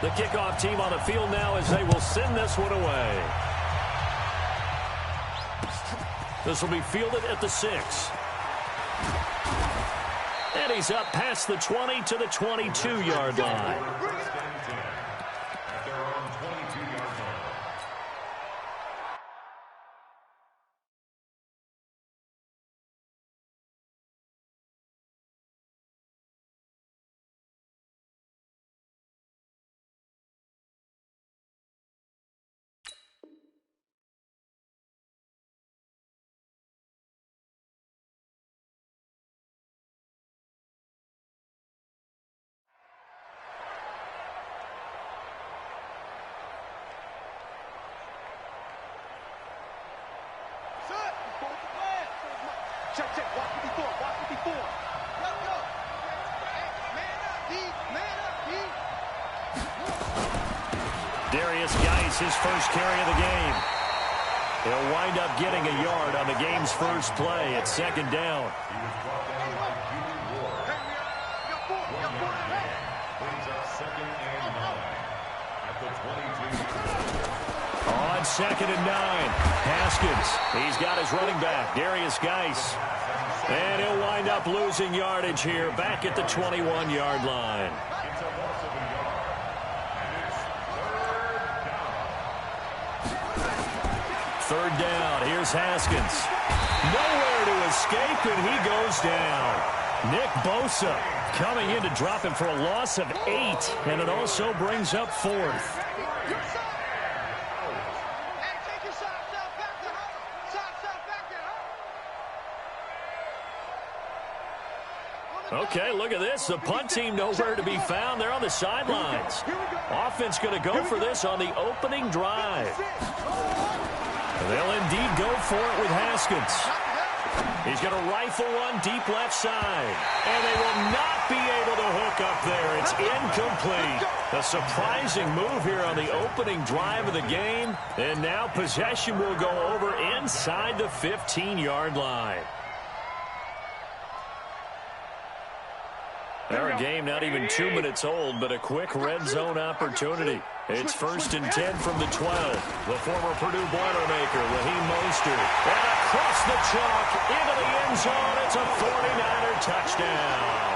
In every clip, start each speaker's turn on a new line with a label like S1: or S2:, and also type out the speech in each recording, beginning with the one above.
S1: The kickoff team on the field now as they will send this one away. This will be fielded at the 6. And he's up past the 20 to the 22-yard line.
S2: Check, walk it before. Let's go. Man up, D.
S1: Darius Geis, his first carry of the game. He'll wind up getting a yard on the game's first play at second down. On second and 9, Haskins. He's got his running back, Darius Geis. And he'll wind up losing yardage here back at the 21-yard line. Third down. Here's Haskins. Nowhere to escape, and he goes down. Nick Bosa coming in to drop him for a loss of 8, and it also brings up 4th. Okay, look at this. The punt team nowhere to be found. They're on the sidelines. Offense going to go for this on the opening drive. They'll indeed go for it with Haskins. He's going to rifle one deep left side. And they will not be able to hook up there. It's incomplete. A surprising move here on the opening drive of the game. And now possession will go over inside the 15-yard line. Our game not even 2 minutes old, but a quick red zone opportunity. It's 1st and 10 from the 12. The former Purdue Boilermaker, Raheem Mostert. And across the chalk into the end zone. It's a 49er touchdown.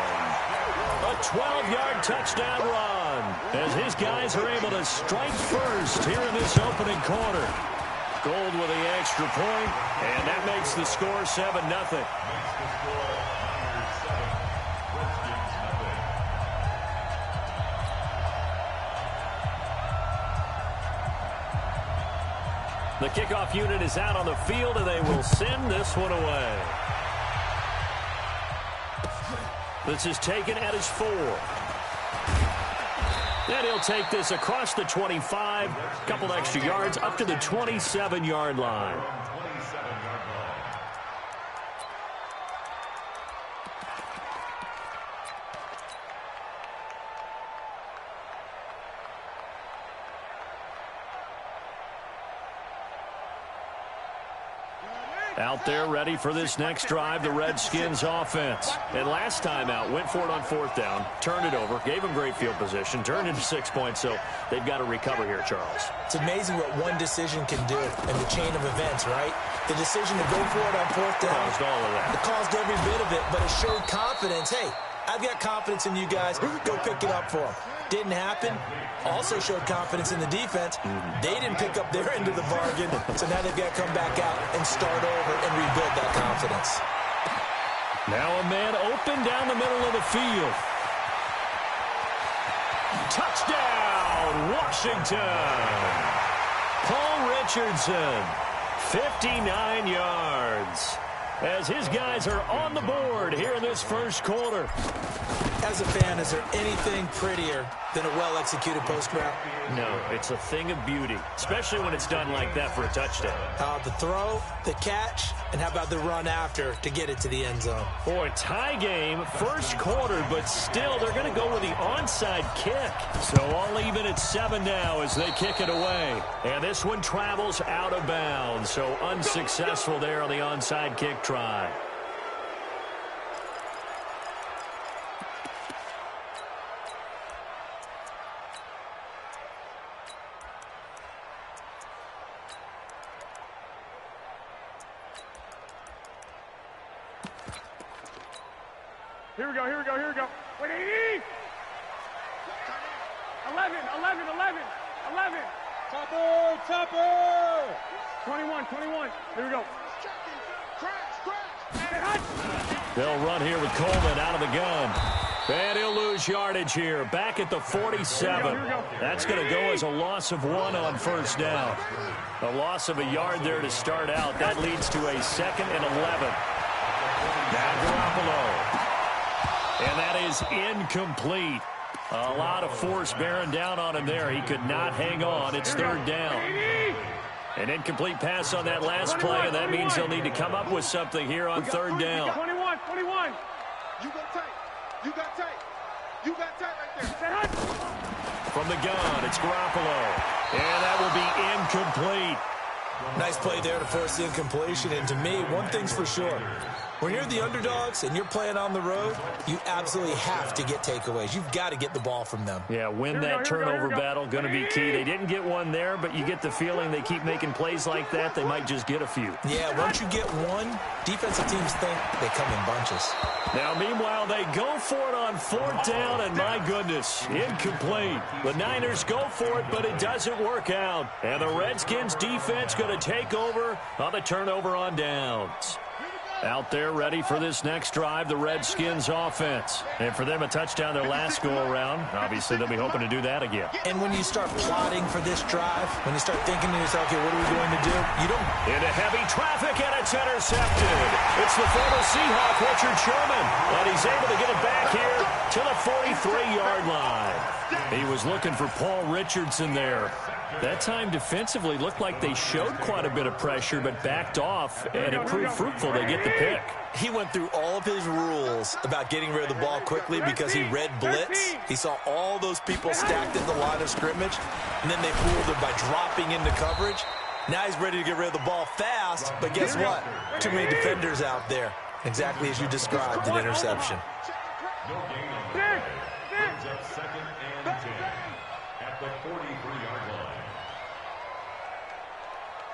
S1: A 12-yard touchdown run as his guys are able to strike first here in this opening quarter. Gold with the extra point, and that makes the score 7-0. The kickoff unit is out on the field, and they will send this one away. This is taken at his 4. And he'll take this across the 25, a couple extra yards, up to the 27-yard line. Out there ready for this next drive, the Redskins offense. And last time out, went for it on 4th down, turned it over, gave them great field position, turned into 6 points, so they've got to recover here, Charles.
S3: It's amazing what one decision can do in the chain of events, right? The decision to go for it on 4th down.
S1: Caused all of that.
S3: It caused every bit of it, but it showed confidence. Hey, I've got confidence in you guys. Go pick it up for them. Didn't happen. Also showed confidence in the defense. They didn't pick up their end of the bargain, so now they've got to come back out and start over and rebuild that confidence.
S1: Now a man open down the middle of the field. Touchdown, Washington. Paul Richardson, 59 yards. As his guys are on the board here in this first quarter.
S3: As a fan, is there anything prettier than a well-executed post route?
S1: No, it's a thing of beauty, especially when it's done like that for a touchdown.
S3: The throw, the catch, and how about the run after to get it to the end zone?
S1: Boy, tie game, first quarter, but still they're going to go with the onside kick. So all even at 7 now as they kick it away. And this one travels out of bounds, so unsuccessful there on the onside kick try.
S2: Here we go. Wait, 80. 11. Topper. 21. Here we go.
S1: They'll run here with Coleman out of the gun. And he'll lose yardage here. Back at the 47. That's going to go as a loss of 1 on first down. A loss of a yard there to start out. That leads to a 2nd and 11. Now Garoppolo. And that is incomplete. A lot of force bearing down on him there. He could not hang on. It's 3rd down. An incomplete pass on that last play, and that means they'll need to come up with something here on 3rd down.
S2: 21. You got tight right there.
S1: From the gun, it's Garoppolo. And that will be incomplete.
S3: Nice play there to force the incompletion. And to me, one thing's for sure. When you're the underdogs and you're playing on the road, you absolutely have to get takeaways. You've got to get the ball from them.
S1: Yeah, win that turnover battle, going to be key. They didn't get one there, but you get the feeling they keep making plays like that, they might just get a few.
S3: Yeah, once you get one, defensive teams think they come in bunches.
S1: Now, meanwhile, they go for it on 4th down, and my goodness, incomplete. The Niners go for it, but it doesn't work out. And the Redskins defense going to take over on the turnover on downs. Out there ready for this next drive, the Redskins offense. And for them, a touchdown their last go-around. Obviously, they'll be hoping to do that again.
S3: And when you start plotting for this drive, when you start thinking to yourself, okay, what are we going to do? You don't...
S1: Into heavy traffic, and it's intercepted. It's the former Seahawk, Richard Sherman. And he's able to get it back here to the 43-yard line. He was looking for Paul Richardson there. That time defensively looked like they showed quite a bit of pressure but backed off, and it proved fruitful. They get the pick.
S3: He went through all of his rules about getting rid of the ball quickly because he read blitz. He saw all those people stacked at the line of scrimmage, and then they fooled him by dropping into coverage. Now he's ready to get rid of the ball fast, but guess what? Too many defenders out there. Exactly as you described, an interception.
S2: At the 43-yard line.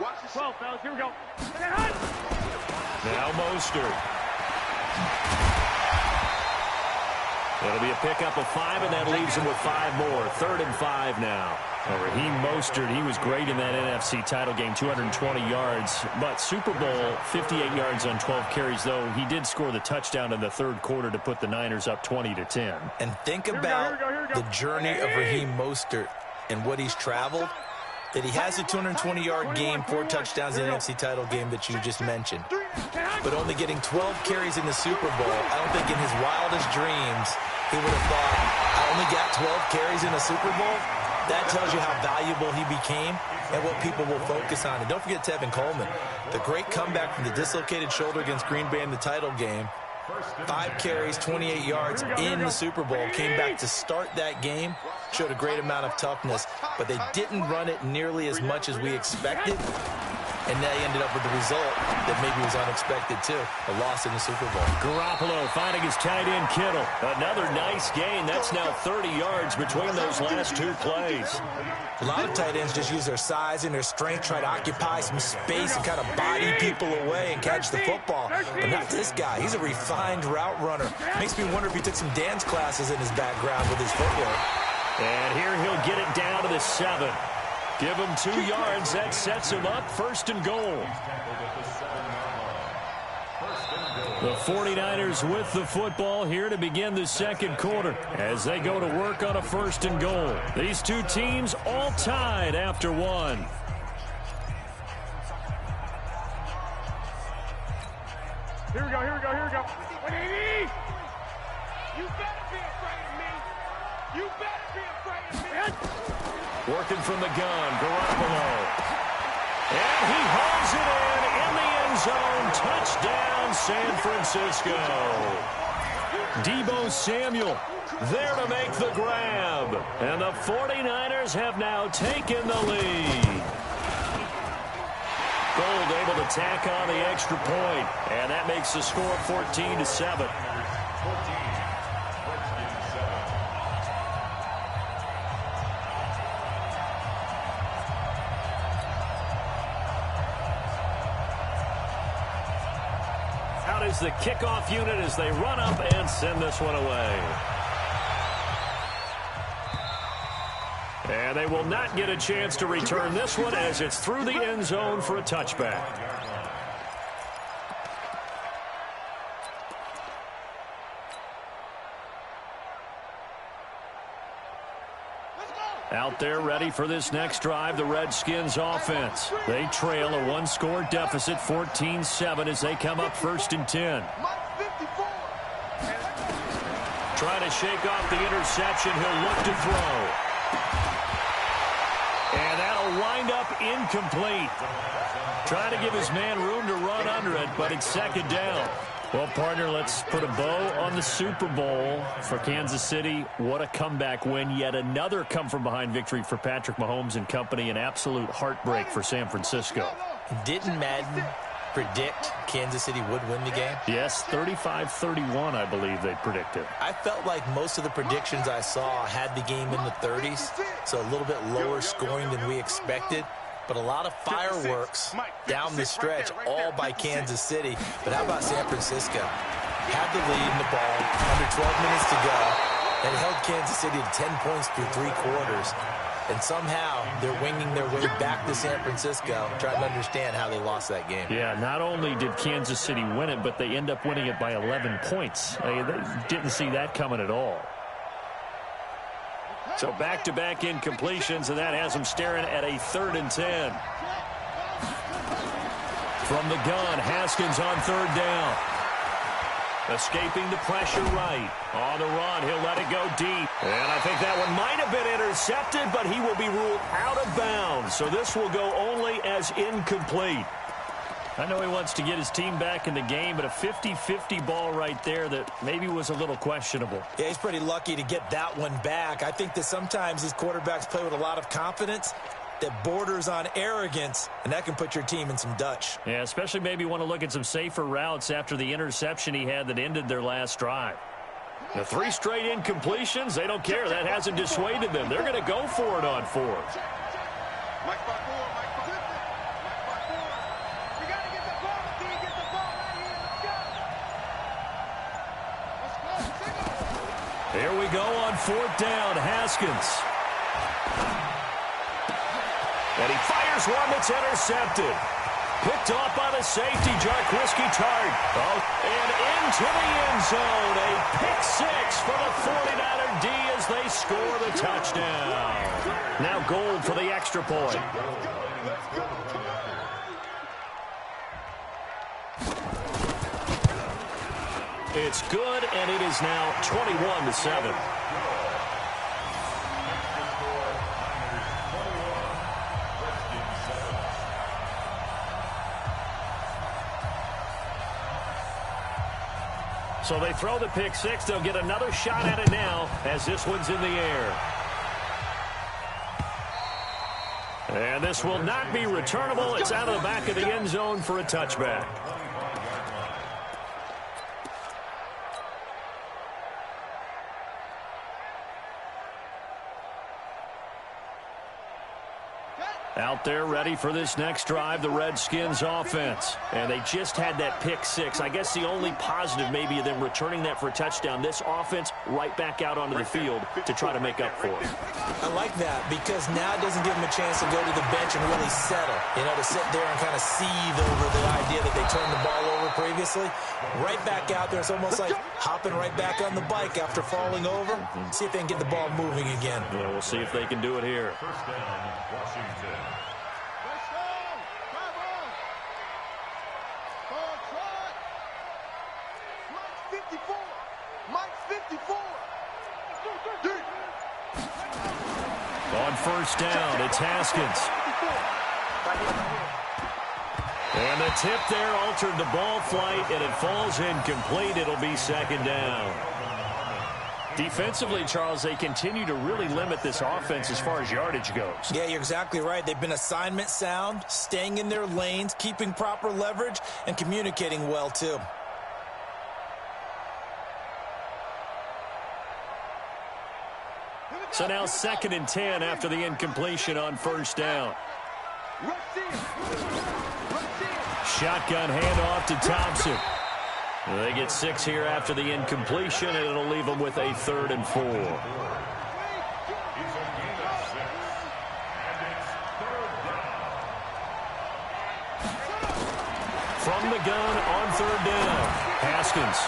S2: Watch the 12, fellas. Here we go.
S1: Now Mostert. That'll be a pickup of 5, and that leaves him with 5 more. 3rd and 5 now. Raheem Mostert, he was great in that NFC title game, 220 yards. But Super Bowl, 58 yards on 12 carries, though. He did score the touchdown in the 3rd quarter to put the Niners up 20-10.
S3: And think about the journey of Raheem Mostert and what he's traveled. That he has a 220-yard game, 4 touchdowns in the NFC title game that you just mentioned. But only getting 12 carries in the Super Bowl, I don't think in his wildest dreams he would have thought, I only got 12 carries in a Super Bowl? That tells you how valuable he became and what people will focus on. And don't forget Tevin Coleman, the great comeback from the dislocated shoulder against Green Bay in the title game. 5 carries, 28 yards in the Super Bowl. Came back to start that game. Showed a great amount of toughness. But they didn't run it nearly as much as we expected. And they ended up with the result that maybe was unexpected, too. A loss in the Super Bowl.
S1: Garoppolo finding his tight end Kittle. Another nice gain. That's now 30 yards between those last 2 plays.
S3: A lot of tight ends just use their size and their strength, try to occupy some space and kind of body people away and catch the football. But not this guy. He's a refined route runner. Makes me wonder if he took some dance classes in his background with his footwork.
S1: And here he'll get it down to the 7. Give him 2 yards. That sets him up 1st and goal. The 49ers with the football here to begin the 2nd quarter as they go to work on a 1st and goal. These 2 teams all tied after 1.
S2: Here we go. 180. You better be afraid of me. You better be afraid of me.
S1: Working from the gun, Garoppolo. And he hauls it in the end zone. Touchdown, San Francisco. Deebo Samuel there to make the grab. And the 49ers have now taken the lead. Gold able to tack on the extra point. And that makes the score 14-7. is the kickoff unit as they run up and send this one away. And they will not get a chance to return this one as it's through the end zone for a touchback. Out there ready for this next drive, the Redskins offense. They trail a one-score deficit, 14-7, as they come up 1st and 10. Trying to shake off the interception. He'll look to throw. And that'll wind up incomplete. Trying to give his man room to run under it, but it's 2nd down. Well, partner, let's put a bow on the Super Bowl for Kansas City. What a comeback win. Yet another come-from-behind victory for Patrick Mahomes and company. An absolute heartbreak for San Francisco.
S3: Didn't Madden predict Kansas City would win the game?
S1: Yes, 35-31, I believe they predicted.
S3: I felt like most of the predictions I saw had the game in the 30s, so a little bit lower scoring than we expected. But a lot of fireworks down the stretch, all by Kansas City. But how about San Francisco? Had the lead in the ball, under 12 minutes to go, and held Kansas City to 10 points through 3 quarters. And somehow they're winging their way back to San Francisco, trying to understand how they lost that game.
S1: Yeah, not only did Kansas City win it, but they end up winning it by 11 points. They didn't see that coming at all. So back-to-back incompletions, and that has them staring at a 3rd and 10. From the gun, Haskins on 3rd down. Escaping the pressure right. On the run, he'll let it go deep. And I think that one might have been intercepted, but he will be ruled out of bounds. So this will go only as incomplete. I know he wants to get his team back in the game, but a 50-50 ball right there that maybe was a little questionable.
S3: Yeah, he's pretty lucky to get that one back. I think that sometimes these quarterbacks play with a lot of confidence that borders on arrogance, and that can put your team in some Dutch.
S1: Yeah, especially maybe want to look at some safer routes after the interception he had that ended their last drive. The 3 straight incompletions, they don't care. That hasn't dissuaded them. They're going to go for it on 4th. Here we go on 4th down, Haskins. And he fires one that's intercepted. Picked off by the safety, Jarquiski Tart. Oh, and into the end zone. A pick 6 for the 49er D as they score the touchdown. Now Gold for the extra point. It's good, and it is now 21-7. So they throw the pick 6. They'll get another shot at it now as this one's in the air. And this will not be returnable. It's out of the back of the end zone for a touchback. Out there ready for this next drive, the Redskins offense. And they just had that pick 6. I guess the only positive maybe of them returning that for a touchdown. This offense right back out onto the field to try to make up for it.
S3: I like that because now it doesn't give them a chance to go to the bench and really settle. You know, to sit there and kind of seethe over the idea that they turned the ball over previously. Right back out there. It's almost like hopping right back on the bike after falling over. See if they can get the ball moving again.
S1: Yeah, we'll see if they can do it here. On 1st down, it's Haskins. And the tip there altered the ball flight, and it falls incomplete. It'll be 2nd down. Defensively, Charles, they continue to really limit this offense as far as yardage goes.
S3: Yeah, you're exactly right. They've been assignment sound, staying in their lanes, keeping proper leverage, and communicating well, too.
S1: So now 2nd and 10 after the incompletion on 1st down. Shotgun handoff to Thompson. They get 6 here after the incompletion, and it'll leave them with a 3rd and 4. From the gun on 3rd down, Haskins.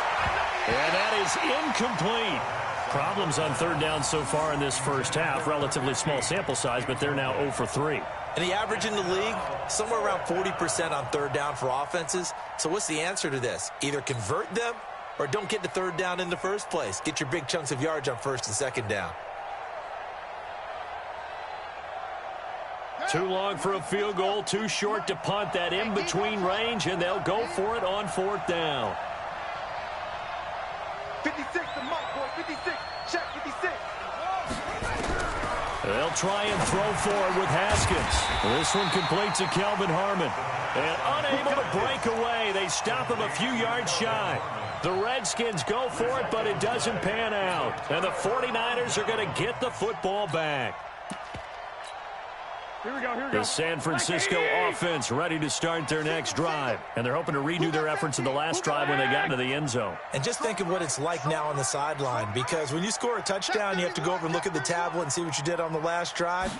S1: And that is incomplete. Problems on 3rd down so far in this first half. Relatively small sample size, but they're now 0 for 3.
S3: And the average in the league, somewhere around 40% on 3rd down for offenses. So what's the answer to this? Either convert them or don't get to 3rd down in the first place. Get your big chunks of yards on 1st and 2nd down.
S1: Too long for a field goal, too short to punt. That in-between range, and they'll go for it on 4th down.
S2: 56, the mark, boy, 56. Check 56.
S1: They'll try and throw forward with Haskins. This one complete to Kelvin Harmon. And unable to break away. They stop him a few yards shy. The Redskins go for it, but it doesn't pan out. And the 49ers are going to get the football back.
S2: Here we go, here we go.
S1: The San Francisco offense ready to start their next drive. And they're hoping to redo their efforts in the last drive when they got into the end zone.
S3: And just think of what it's like now on the sideline, because when you score a touchdown, you have to go over and look at the tablet and see what you did on the last drive.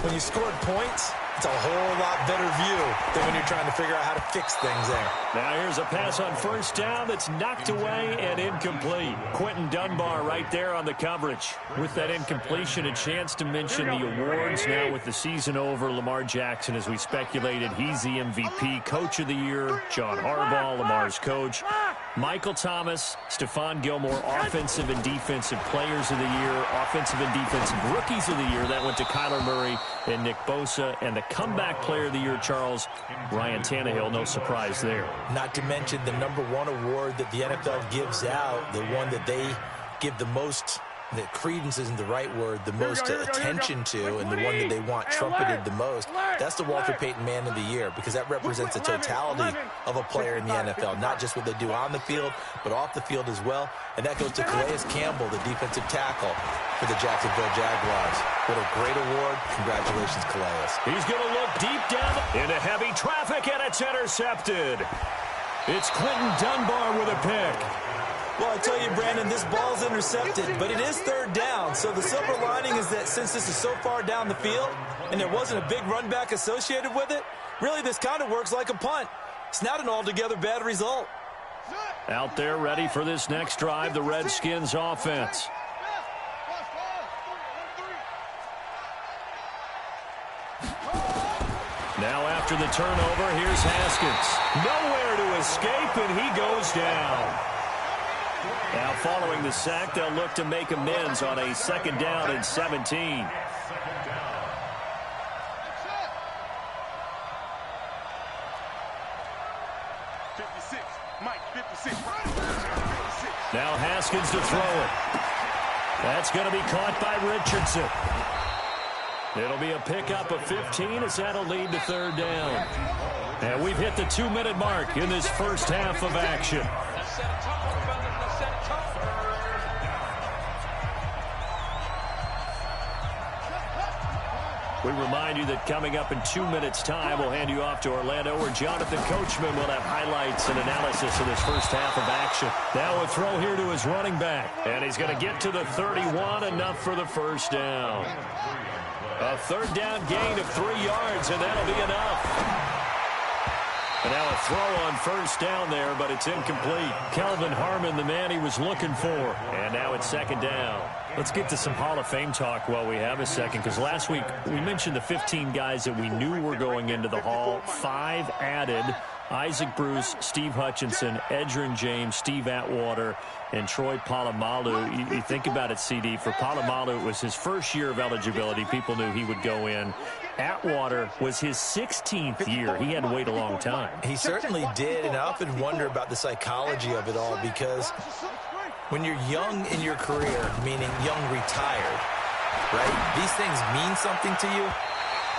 S3: When you scored points, it's a whole lot better view than when you're trying to figure out how to fix things there.
S1: Now here's a pass on 1st down that's knocked away and incomplete. Quentin Dunbar right there on the coverage. With that incompletion, a chance to mention the awards now with the season over. Lamar Jackson, as we speculated, he's the MVP. Coach of the Year, John Harbaugh, Lamar's coach. Michael Thomas, Stephon Gilmore, Offensive and Defensive Players of the Year, Offensive and Defensive Rookies of the Year. That went to Kyler Murray and Nick Bosa. And the Comeback Player of the Year, Charles, Ryan Tannehill, no surprise there.
S3: Not to mention the #1 award that the NFL gives out, the one that they give the most, that credence isn't the right word, the most attention to, and the one that they want trumpeted the most. That's the Walter Payton Man of the Year, because that represents the totality of a player in the NFL, not just what they do on the field, but off the field as well. And that goes to Calais Campbell, the defensive tackle for the Jacksonville Jaguars. What a great award. Congratulations, Calais.
S1: He's going to look deep down into heavy traffic, and it's intercepted. It's Quentin Dunbar with a pick.
S3: Well, I tell you, Brandon, this ball's intercepted, but it is 3rd down. So the silver lining is that since this is so far down the field and there wasn't a big run back associated with it, really this kind of works like a punt. It's not an altogether bad result.
S1: Out there ready for this next drive, the Redskins offense. Now after the turnover, here's Haskins. Nowhere to escape, and he goes down. Now following the sack, they'll look to make amends on a 2nd down and 17. Now Haskins to throw it. That's going to be caught by Richardson. It'll be a pickup of 15 as that'll lead to 3rd down. And we've hit the 2-minute mark in this first half of action. We remind you that coming up in 2 minutes' time, we'll hand you off to Orlando, where Jonathan Coachman will have highlights and analysis of this first half of action. Now a throw here to his running back, and he's going to get to the 31, enough for the 1st down. A 3rd down gain of 3 yards, and that'll be enough. And now a throw on 1st down there, but it's incomplete. Kelvin Harmon, the man he was looking for. And now it's 2nd down. Let's get to some Hall of Fame talk while we have a second, because last week we mentioned the 15 guys that we knew were going into the Hall. 5 added: Isaac Bruce, Steve Hutchinson, Edgerrin James, Steve Atwater, and Troy Polamalu. You think about it, CD. For Polamalu, it was his first year of eligibility. People knew he would go in. Atwater was his 16th year. He had to wait a long time.
S3: He certainly did, and I often wonder about the psychology of it all, because when you're young in your career, meaning young retired, right, these things mean something to you,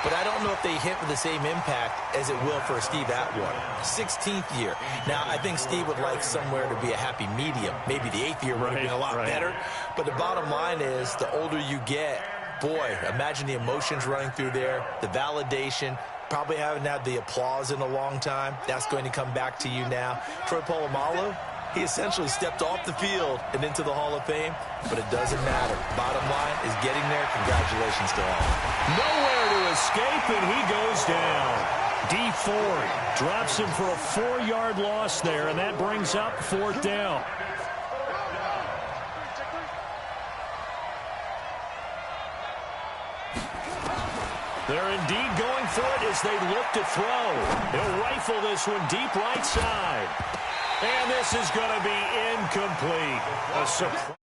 S3: but I don't know if they hit with the same impact as it will for Steve Atwater. 16th year. Now, I think Steve would like somewhere to be a happy medium. Maybe the 8th year would have been a lot better. But the bottom line is, the older you get, boy, imagine the emotions running through there, the validation, probably haven't had the applause in a long time. That's going to come back to you now. Troy Polamalu, He essentially stepped off the field and into the Hall of Fame, but it doesn't matter. Bottom line is getting there. Congratulations to all.
S1: Nowhere to escape, and he goes down. D Ford drops him for a 4-yard loss there, and that brings up 4th down. They're indeed going for it as they look to throw. He'll rifle this one deep right side. And this is going to be incomplete. A surprise.